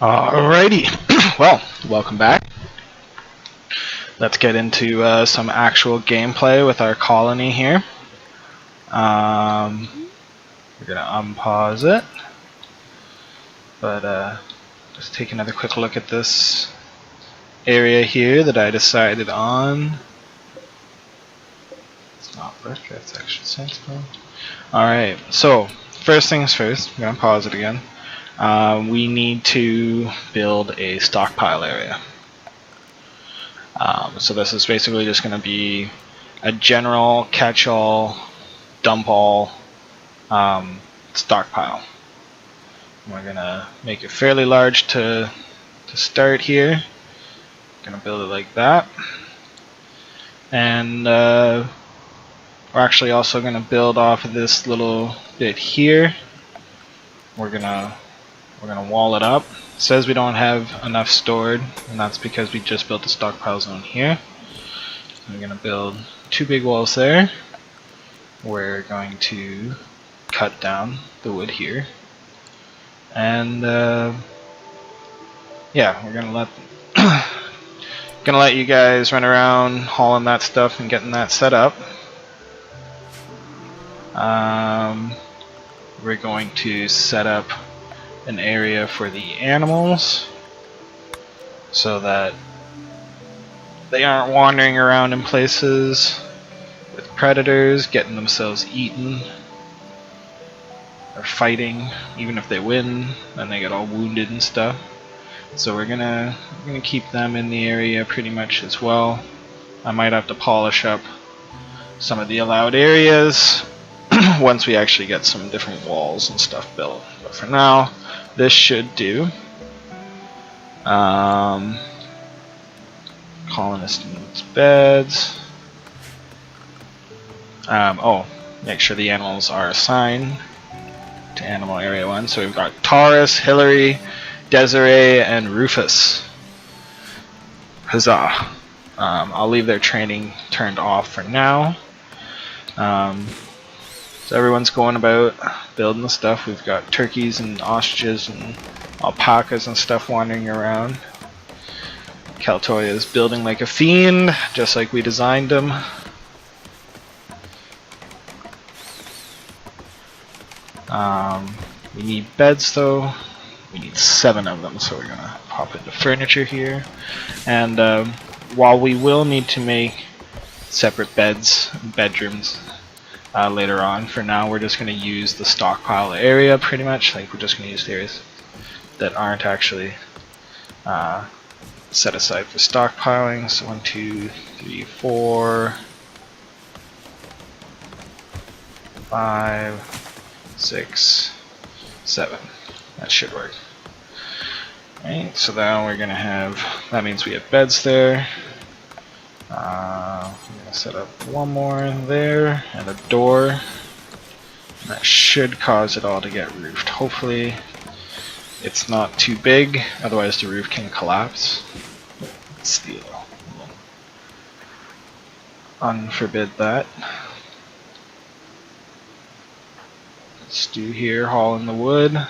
Alrighty, well, welcome back. Let's get into some actual gameplay with our colony here. We're gonna unpause it, but just take another quick look at this area here that I decided on. It's not work, that's actually sensible. Alright, so first things first, I'm gonna pause it again. We need to build a stockpile area. So this is basically just going to be a general catch-all, dump-all stockpile. We're going to make it fairly large to start here. Going to build it like that. And we're actually also going to build off of this little bit here. We're gonna wall it up. It says we don't have enough stored, and that's because we just built a stockpile zone here. We're gonna build two big walls there. We're going to cut down the wood here, and yeah, we're gonna let you guys run around hauling that stuff and getting that set up. We're going to set up an area for the animals so that they aren't wandering around in places with predators, getting themselves eaten or fighting. Even if they win, then they get all wounded and stuff. So we're gonna keep them in the area pretty much as well. I might have to polish up some of the allowed areas once we actually get some different walls and stuff built. But for now, this should do. Colonist needs beds. Make sure the animals are assigned to Animal Area 1. So we've got Taurus, Hillary, Desiree, and Rufus. Huzzah! I'll leave their training turned off for now. So everyone's going about building the stuff. We've got turkeys and ostriches and alpacas and stuff wandering around. Kaltoya is building like a fiend, just like we designed him. We need beds though. We need 7 of them, so we're gonna pop into furniture here. And while we will need to make separate beds and bedrooms later on, for now we're just going to use the stockpile area pretty much. Like, we're just going to use the areas that aren't actually set aside for stockpiling. So 1, 2, 3, 4, 5, 6, 7. That should work. Right, so now we're going to have, that means we have beds there. I'm going to set up one more there and a door. That should cause it all to get roofed. Hopefully it's not too big, otherwise the roof can collapse. Steel. Unforbid that. Stu here hauling the wood.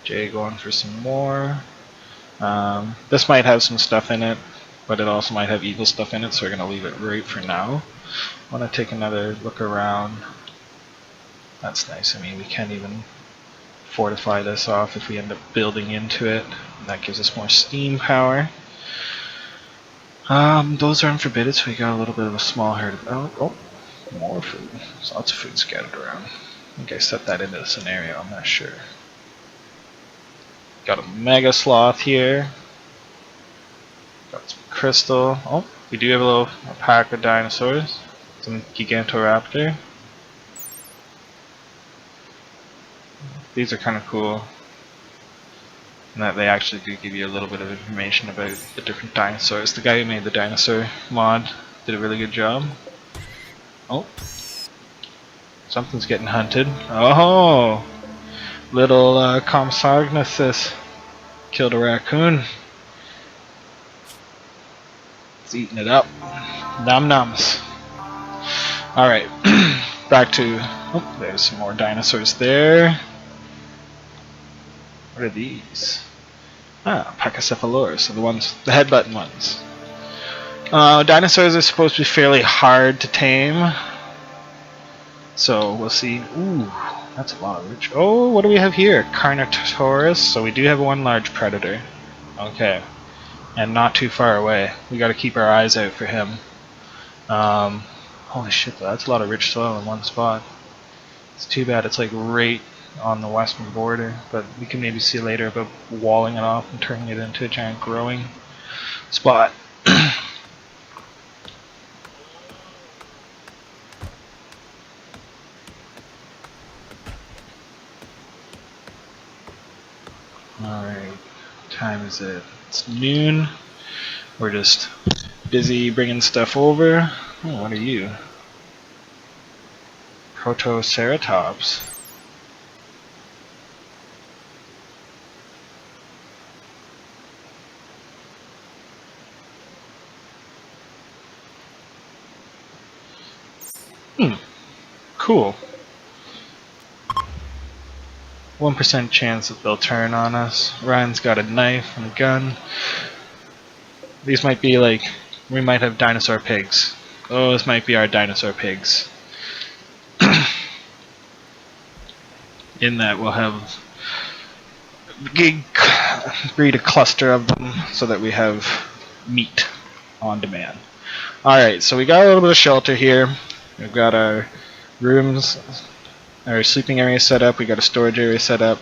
Jay going for some more. This might have some stuff in it, but it also might have evil stuff in it, so we're going to leave it right for now. I want to take another look around. That's nice. I mean, we can't even fortify this off if we end up building into it. And that gives us more steam power. Those are unforbidden, so we got a little bit of a small herd of... Oh, more food. There's lots of food scattered around. I think I set that into the scenario, I'm not sure. Got a mega sloth here. Got some crystal. Oh, we do have a pack of dinosaurs. Some Gigantoraptor. These are kind of cool. And that they actually do give you a little bit of information about the different dinosaurs. The guy who made the dinosaur mod did a really good job. Oh. Something's getting hunted. Oh! Little Compsognathus killed a raccoon. It's eating it up. Num nums. Alright, back to... Oh, there's some more dinosaurs there. What are these? Ah, Pachycephalosaurus, so the head button ones. Dinosaurs are supposed to be fairly hard to tame. So we'll see. Ooh, that's a lot of rich. Oh, what do we have here? Carnotaurus. So we do have one large predator. Okay. And not too far away. We gotta keep our eyes out for him. Holy shit, though, that's a lot of rich soil in one spot. It's too bad it's like right on the western border, but we can maybe see later about walling it off and turning it into a giant growing spot. Alright, what time is it? It's noon. We're just busy bringing stuff over. Oh, what are you? Protoceratops. Cool. 1% chance that they'll turn on us. Ryan's got a knife and a gun. These might be like, we might have dinosaur pigs. Oh, this might be our dinosaur pigs. In that we'll have breed a cluster of them so that we have meat on demand. Alright, so we got a little bit of shelter here. We've got our rooms, our sleeping area set up, we got a storage area set up.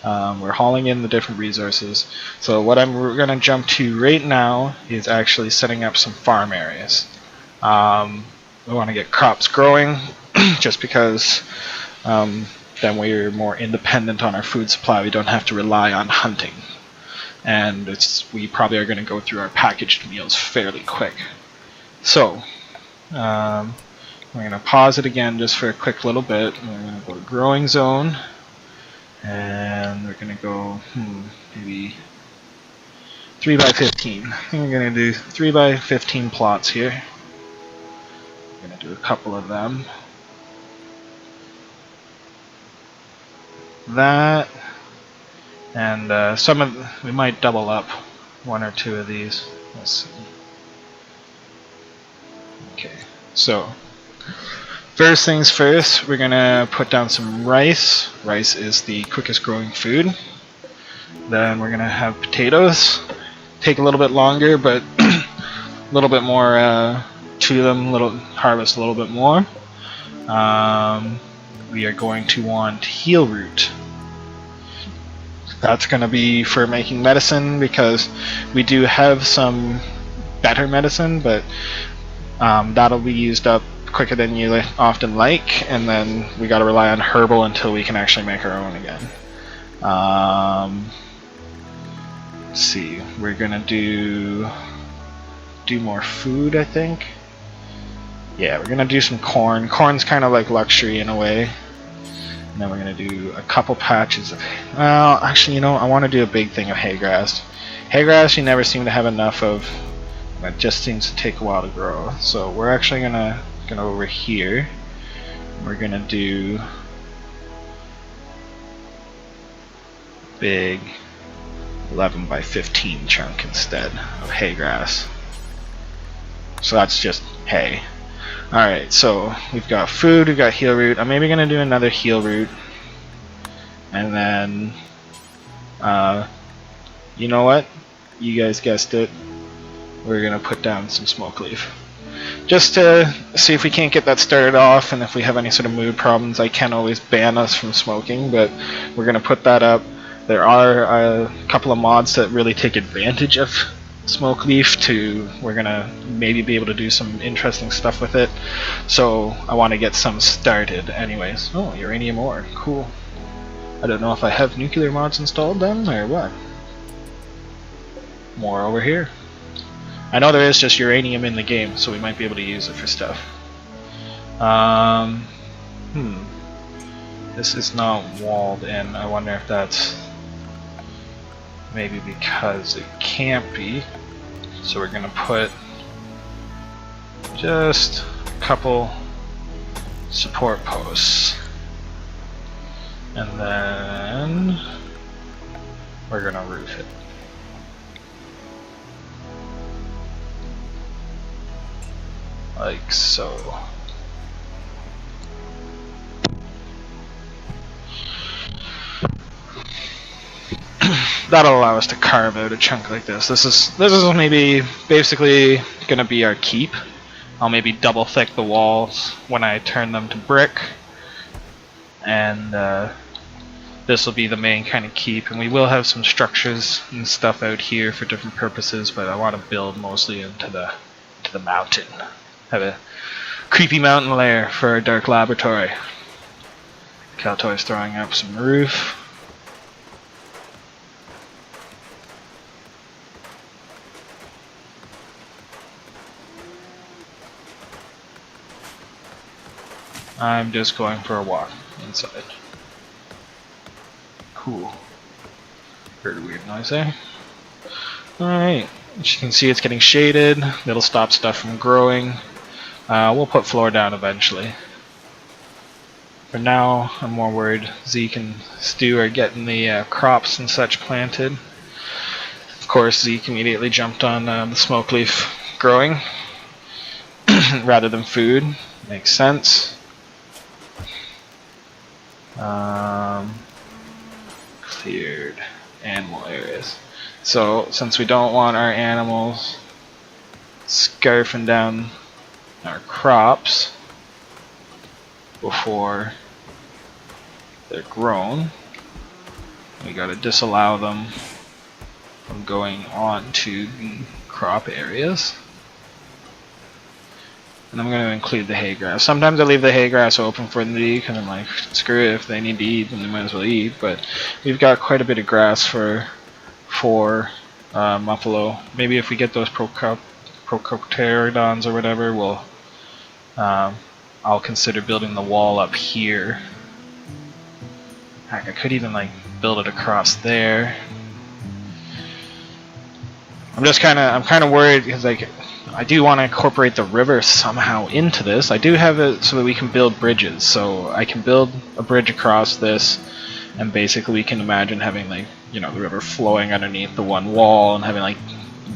We're hauling in the different resources. So what we're going to jump to right now is actually setting up some farm areas. We want to get crops growing just because then we're more independent on our food supply. We don't have to rely on hunting. And we probably are going to go through our packaged meals fairly quick. So, we're going to pause it again just for a quick little bit. We're going to go to growing zone. And we're going to go, maybe 3x15. I think we're going to do 3x15 plots here. We're going to do a couple of them. That, and we might double up one or two of these. Let's see. Okay, so first things first, we're gonna put down some rice. Rice is the quickest growing food. Then we're gonna have potatoes. Take a little bit longer, but a little bit more to them. Harvest a little bit more. We are going to want heel root. That's going to be for making medicine because we do have some better medicine, but that'll be used up quicker than you often like, and then we got to rely on herbal until we can actually make our own again. Let's see, we're going to do more food, I think. Yeah, we're going to do some corn. Corn's kind of like luxury in a way. And then we're going to do a couple patches of... Well, actually, you know, I want to do a big thing of hay grass. Hay grass you never seem to have enough of. It just seems to take a while to grow. So we're actually going to go over here. We're going to do... big 11x15 chunk instead of hay grass. So that's just hay. Alright, so we've got food, we've got heel root. I'm maybe going to do another heel root. And then, you know what? You guys guessed it. We're going to put down some smoke leaf. Just to see if we can't get that started off, and if we have any sort of mood problems, I can always ban us from smoking, but we're going to put that up. There are a couple of mods that really take advantage of smoke leaf we're gonna maybe be able to do some interesting stuff with it, so I want to get some started anyways. Oh, uranium ore, cool. I don't know if I have nuclear mods installed then or what. More over here. I know there is just uranium in the game, so we might be able to use it for stuff. This is not walled in. I wonder if that's maybe because it can't be. So we're gonna put just a couple support posts, and then we're gonna roof it. Like so. That'll allow us to carve out a chunk like this. This is maybe basically gonna be our keep. I'll maybe double thick the walls when I turn them to brick, and this will be the main kind of keep. And we will have some structures and stuff out here for different purposes, but I want to build mostly into the mountain. Have a creepy mountain lair for our dark laboratory. Kaltoy's throwing up some roof. I'm just going for a walk inside. Cool. Heard a weird noise there. Alright, as you can see it's getting shaded. That'll stop stuff from growing. We'll put floor down eventually. For now, I'm more worried Zeke and Stu are getting the crops and such planted. Of course, Zeke immediately jumped on the smoke leaf growing rather than food. Makes sense. Cleared animal areas. So, since we don't want our animals scarfing down our crops before they're grown, we gotta disallow them from going on to the crop areas. And I'm going to include the hay grass. Sometimes I leave the hay grass open for them to eat because I'm like, screw it, if they need to eat, then they might as well eat. But we've got quite a bit of grass for Muffalo. Maybe if we get those Procopterodons or whatever, we'll I'll consider building the wall up here. Heck, I could even like build it across there. I'm kind of worried because like I do want to incorporate the river somehow into this. I do have it so that we can build bridges. So I can build a bridge across this, and basically we can imagine having like, you know, the river flowing underneath the one wall and having like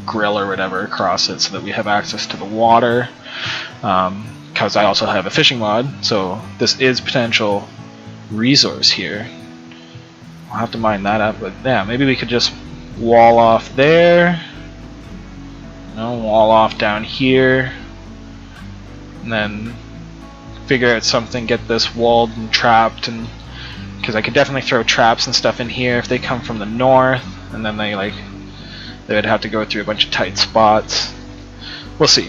grill or whatever across it so that we have access to the water. Because I also have a fishing rod, so this is potential resource here. I'll have to mine that up, but yeah, maybe we could just wall off there. Wall off down here, and then figure out something, get this walled and trapped, and because I could definitely throw traps and stuff in here if they come from the north, and then they would have to go through a bunch of tight spots. We'll see.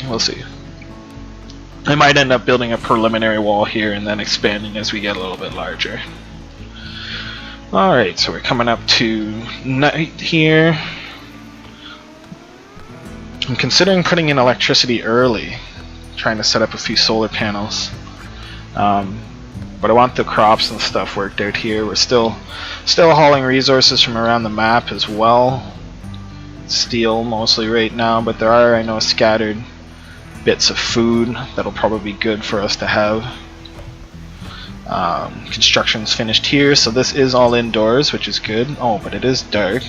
I might end up building a preliminary wall here and then expanding as we get a little bit larger. Alright, so we're coming up to night here. I'm considering putting in electricity early, trying to set up a few solar panels. But I want the crops and stuff worked out here. We're still hauling resources from around the map as well. Steel mostly right now, but there are, I know, scattered bits of food that'll probably be good for us to have. Construction's finished here, so this is all indoors, which is good. Oh, but it is dark,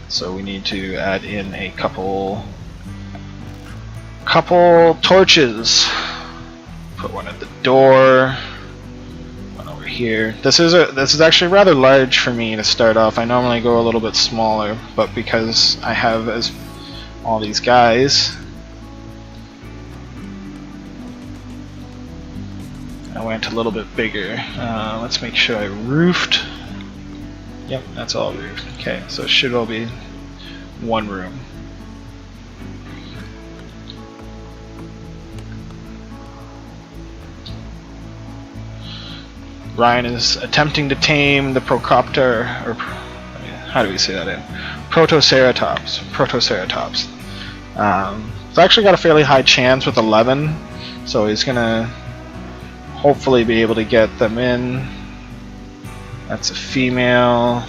so we need to add in a couple torches. Put one at the door, one over here. This is actually rather large for me to start off. I normally go a little bit smaller, but because I have all these guys, I went a little bit bigger. Let's make sure I roofed. Yep, that's all roofed. Okay, so it should all be one room. Ryan is attempting to tame the Procopter, or how do we say that in? Protoceratops. It's actually got a fairly high chance with 11, so he's gonna hopefully be able to get them in. That's a female.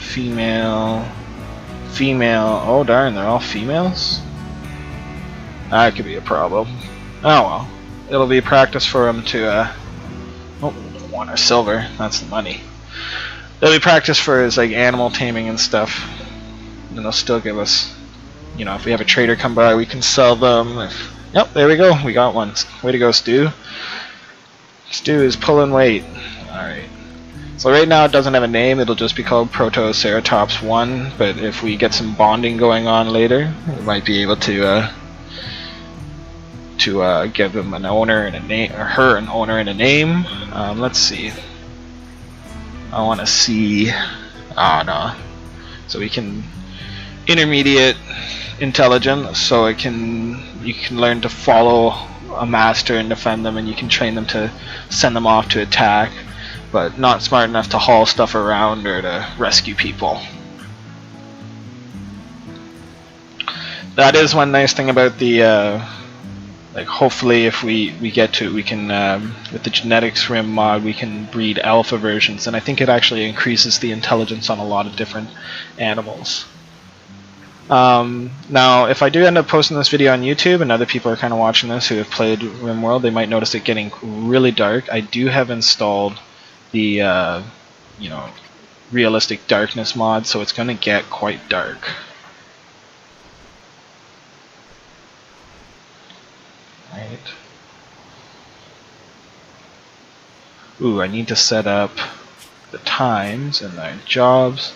Oh darn, they're all females? That could be a problem. Oh well. It'll be practice for him to one or silver, that's the money. It'll be practice for his like animal taming and stuff. and they'll still give us, you know, if we have a trader come by, we can sell them. Yep, there we go. We got one. Way to go, Stu. Stu is pulling weight. Alright. So right now it doesn't have a name. It'll just be called Protoceratops 1. But if we get some bonding going on later, we might be able to give them an owner and a name, or her an owner and a name. Let's see. I want to see. Oh no. So we can intermediate intelligence, so you can learn to follow a master and defend them, and you can train them to send them off to attack, but not smart enough to haul stuff around or to rescue people. That is one nice thing about the like, hopefully if we get to it, we can with the genetics rim mod we can breed alpha versions, and I think it actually increases the intelligence on a lot of different animals. Now, if I do end up posting this video on YouTube and other people are kind of watching this who have played RimWorld, they might notice it getting really dark. I do have installed the, you know, realistic darkness mod, so it's going to get quite dark. Right. Ooh, I need to set up the times and the jobs.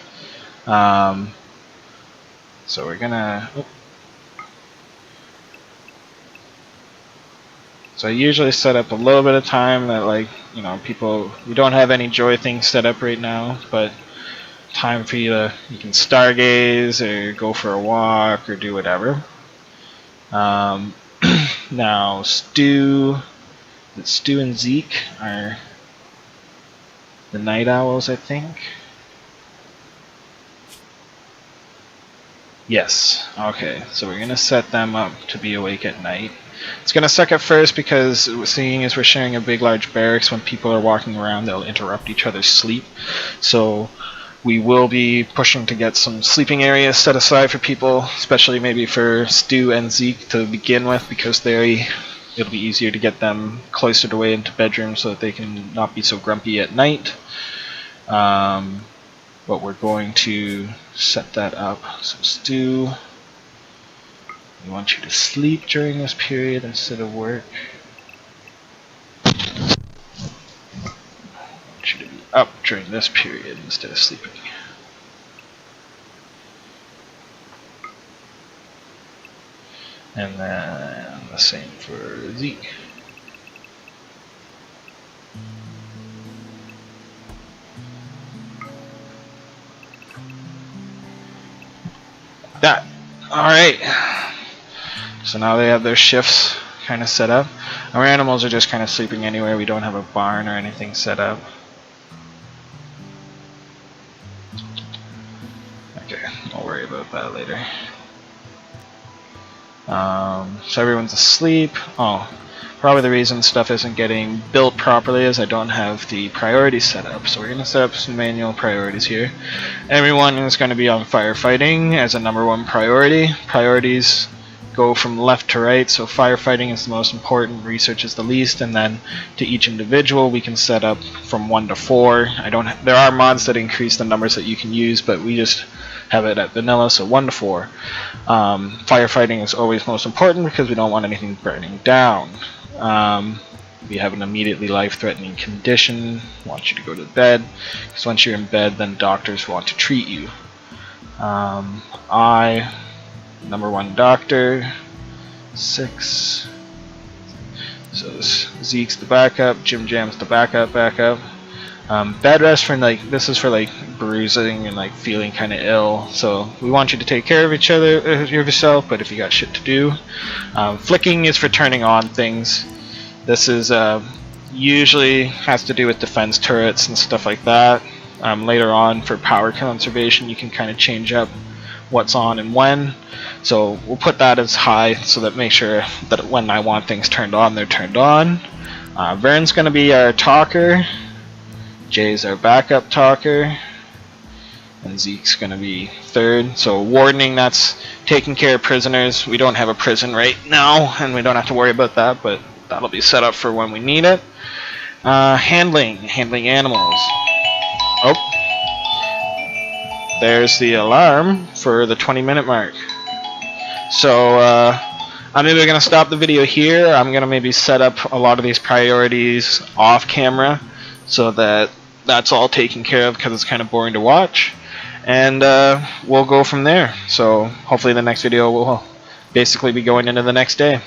So we're gonna. So I usually set up a little bit of time that, like, you know, people, we don't have any joy things set up right now, but time for you to, you can stargaze or go for a walk or do whatever. Now Stu and Zeke are the night owls, I think. Yes, okay, so we're gonna set them up to be awake at night. It's gonna suck at first because, seeing as we're sharing a big large barracks, when people are walking around they'll interrupt each other's sleep. So we will be pushing to get some sleeping areas set aside for people, especially maybe for Stu and Zeke to begin with, because it'll be easier to get them cloistered away into bedrooms so that they can not be so grumpy at night. But we're going to set that up. So Stu, we want you to sleep during this period instead of work. I want you to be up during this period instead of sleeping. And then the same for Zeke. That. Alright. So now they have their shifts kind of set up. Our animals are just kind of sleeping anywhere. We don't have a barn or anything set up. Okay, I'll worry about that later. So everyone's asleep. Oh, probably the reason stuff isn't getting built properly is I don't have the priorities set up. So we're going to set up some manual priorities here. Everyone is going to be on firefighting as a #1 priority. Priorities go from left to right, so firefighting is the most important, research is the least, and then to each individual we can set up from 1 to 4. There are mods that increase the numbers that you can use, but we just have it at vanilla, so 1 to 4. Firefighting is always most important because we don't want anything burning down. We have an immediately life-threatening condition, want you to go to bed, because once you're in bed then doctors want to treat you. #1 doctor, 6. So Zeke's the backup, Jim Jam's the backup. Bed rest for, like, this is for like bruising and like feeling kind of ill. So we want you to take care of yourself, but if you got shit to do. Flicking is for turning on things. This is usually has to do with defense turrets and stuff like that. Later on for power conservation you can kind of change up what's on and when, so we'll put that as high so that make sure that when I want things turned on, they're turned on. Vern's going to be our talker, Jay's our backup talker, and Zeke's going to be 3rd. So wardening, that's taking care of prisoners. We don't have a prison right now and we don't have to worry about that, but that'll be set up for when we need it. Handling animals. Oh, there's the alarm for the 20-minute mark. So I'm maybe going to stop the video here. I'm going to maybe set up a lot of these priorities off camera so that that's all taken care of, because it's kind of boring to watch. And we'll go from there. So hopefully the next video will basically be going into the next day.